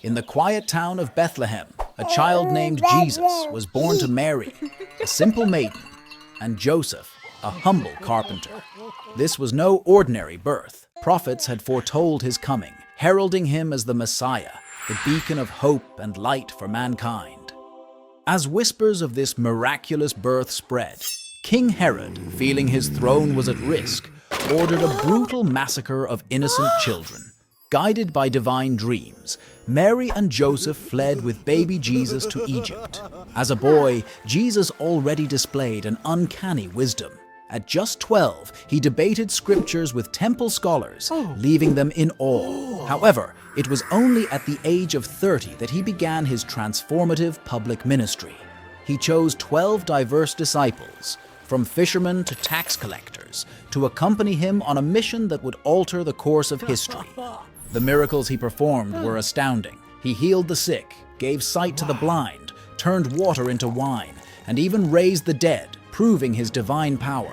In the quiet town of Bethlehem, a child named Jesus was born to Mary, a simple maiden, and Joseph, a humble carpenter. This was no ordinary birth. Prophets had foretold his coming, heralding him as the Messiah, the beacon of hope and light for mankind. As whispers of this miraculous birth spread, King Herod, feeling his throne was at risk, ordered a brutal massacre of innocent children. Guided by divine dreams, Mary and Joseph fled with baby Jesus to Egypt. As a boy, Jesus already displayed an uncanny wisdom. At just 12, he debated scriptures with temple scholars, leaving them in awe. However, it was only at the age of 30 that he began his transformative public ministry. He chose 12 diverse disciples, from fishermen to tax collectors, to accompany him on a mission that would alter the course of history. The miracles he performed were astounding. He healed the sick, gave sight to the blind, turned water into wine, and even raised the dead, proving his divine power.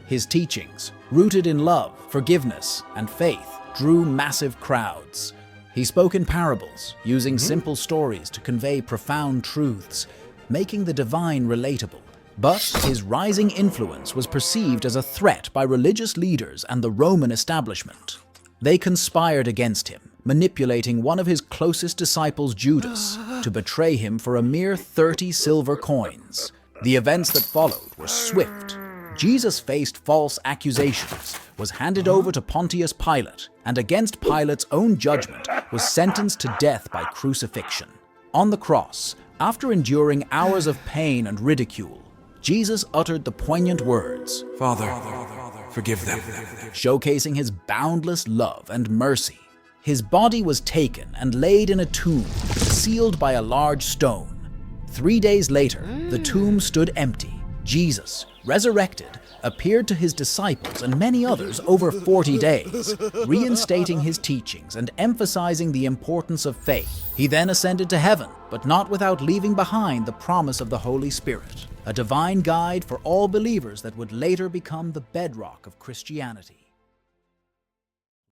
His teachings, rooted in love, forgiveness, and faith, drew massive crowds. He spoke in parables, using simple stories to convey profound truths, making the divine relatable. But his rising influence was perceived as a threat by religious leaders and the Roman establishment. They conspired against him, manipulating one of his closest disciples, Judas, to betray him for a mere 30 silver coins. The events that followed were swift. Jesus faced false accusations, was handed over to Pontius Pilate, and against Pilate's own judgment, was sentenced to death by crucifixion. On the cross, after enduring hours of pain and ridicule, Jesus uttered the poignant words, "Father, forgive them." showcasing his boundless love and mercy. His body was taken and laid in a tomb, sealed by a large stone. 3 days later, the tomb stood empty. Jesus, resurrected, appeared to his disciples and many others over 40 days, reinstating his teachings and emphasizing the importance of faith. He then ascended to heaven, but not without leaving behind the promise of the Holy Spirit, a divine guide for all believers that would later become the bedrock of Christianity.